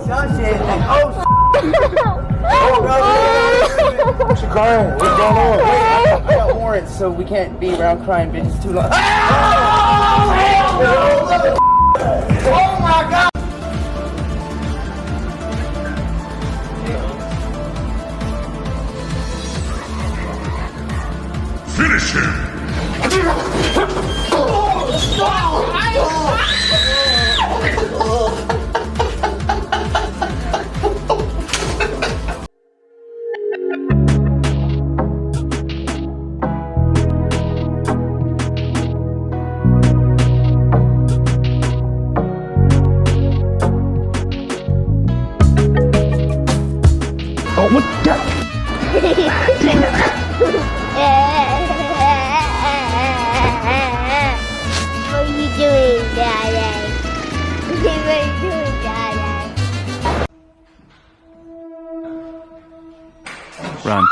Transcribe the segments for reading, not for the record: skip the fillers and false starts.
shot shit. Oh, bro. What you crying? What's going on? Wait, I got warrants, so we can't be around crying bitches too long. Oh, hell no! Oh my God! Finish him! Oh, what the? What are you doing, Daddy? What are you doing, Daddy? Run.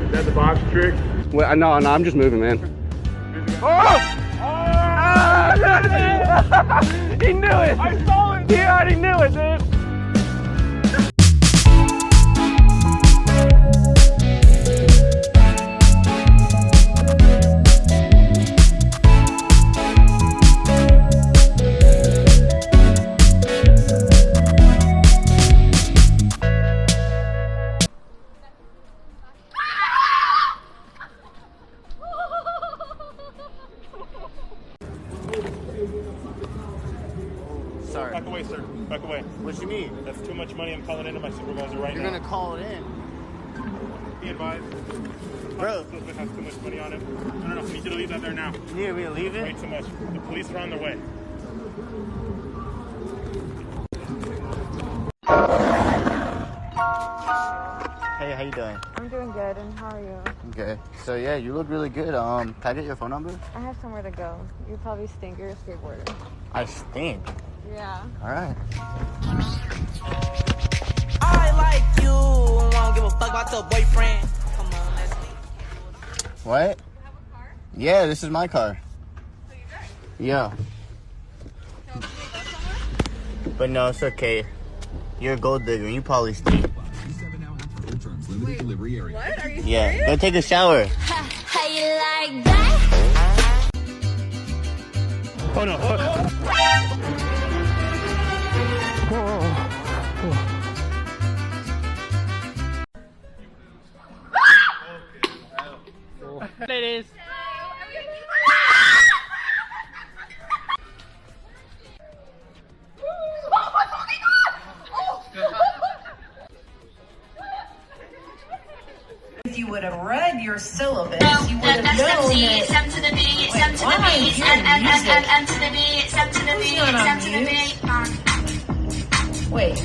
Is that the box trick? Wait, no, I'm just moving, man. Oh! He knew it! I saw it! He already knew it, dude! Sorry. Back away, sir. Back away. What you mean? That's too much money. I'm calling into my supervisor right now. You're gonna call it in. Be advised. Bro. Suspect has too much money on him. No. I need you to leave that there now. You need me to leave Way it? too much. The police are on their way. Hey, how you doing? I'm doing good, and how are you? Okay. So yeah, you look really good. Can I get your phone number? I have somewhere to go. You probably stink. You're a skateboarder. I stink. Yeah. All right. I like you. Won't give a fuck about your boyfriend. Come on, let's leave. What? You have a car? Yeah, this is my car. So you drive? Yeah. So can we go somewhere? But no, it's okay. You're a gold digger. You probably stink. Wait, what? Are you Yeah. serious? Go take a shower. How you like that? Oh no. Ladies. If you would have read your syllabus, you would have known that. Wait,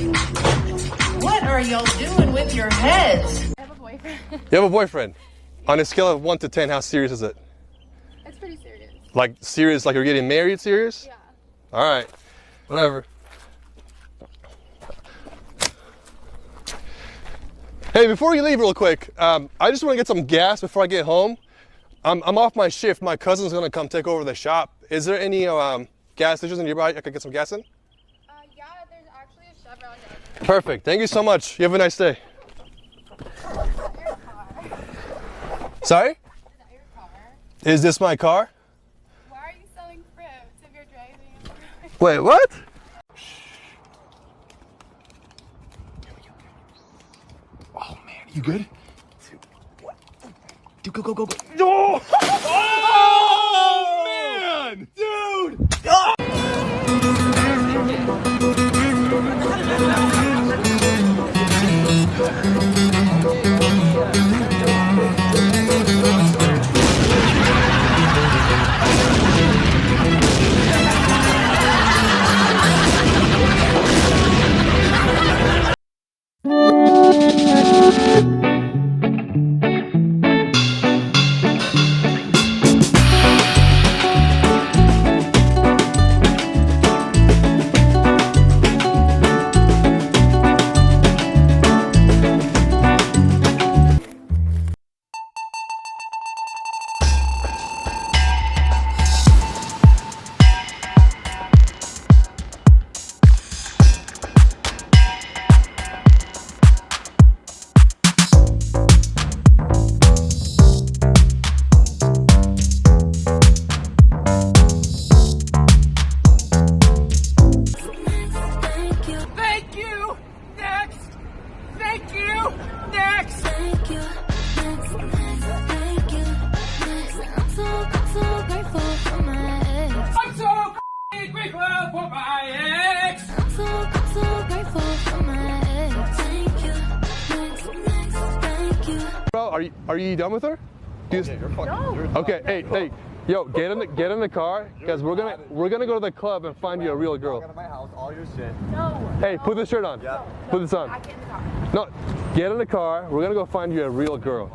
what are y'all doing with your heads? I have a boyfriend. You have a boyfriend. On a scale of 1 to 10, how serious is it? It's pretty serious. Like serious, like you're getting married serious? Yeah. All right, whatever. Hey, before you leave real quick, I just want to get some gas before I get home. I'm off my shift. My cousin's gonna come take over the shop. Is there any gas stations nearby I could get some gas in? Yeah, there's actually a Chevron there. Perfect, thank you so much. You have a nice day. Sorry? Is that your car? Is this my car? Why are you selling fruits if you're driving? Wait, what? Oh man, you good? Dude, go, go, go, go. No! Oh man! Dude! are you done with her? Okay, hey, yo, get in the car, guys. We're gonna go to the club and find you a real girl. Go to my house, all your shit. Hey, put this shirt on. Yeah. Put this on. No, get in the car. We're gonna go find you a real girl.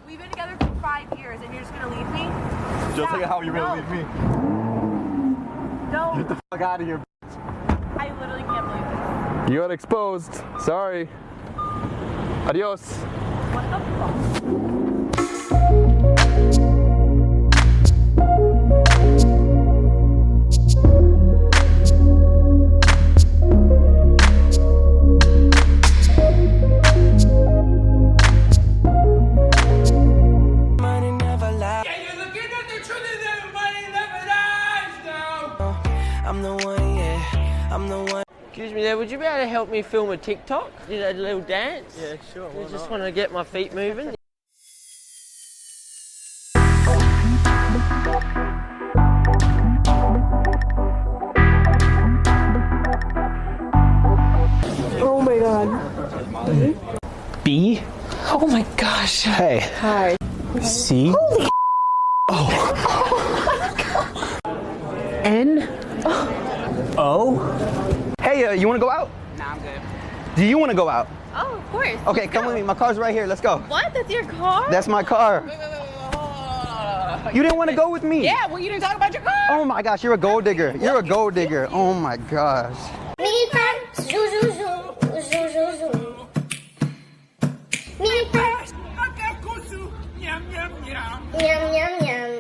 We've been together for 5 years and you're just gonna leave me? Just like how you're gonna leave me. No. Get the fuck out of here. I literally can't believe this. You got exposed. Sorry. Adios. What the fuck? Money never lies. I'm the one, yeah. I'm the one. Excuse me there, would you be able to help me film a TikTok? Do a little dance? Yeah, sure. I just want to get my feet moving. Oh my god. B? Oh my gosh. Hey. Hi. C? Holy N? O? Hey, you wanna go out? Nah, I'm good. Do you wanna go out? Oh, of course. Okay, come with me. My car's right here. Let's go. What? That's your car? That's my car. Wait, hold on. You didn't want to go with me. Yeah, well, you didn't talk about your car. Oh my gosh, you're a gold digger. You're a gold digger. Oh my gosh. Mini prank, zoom, zoom, zoom, zoom, zoom, zoom. Mini prank. Yum, yum, yum.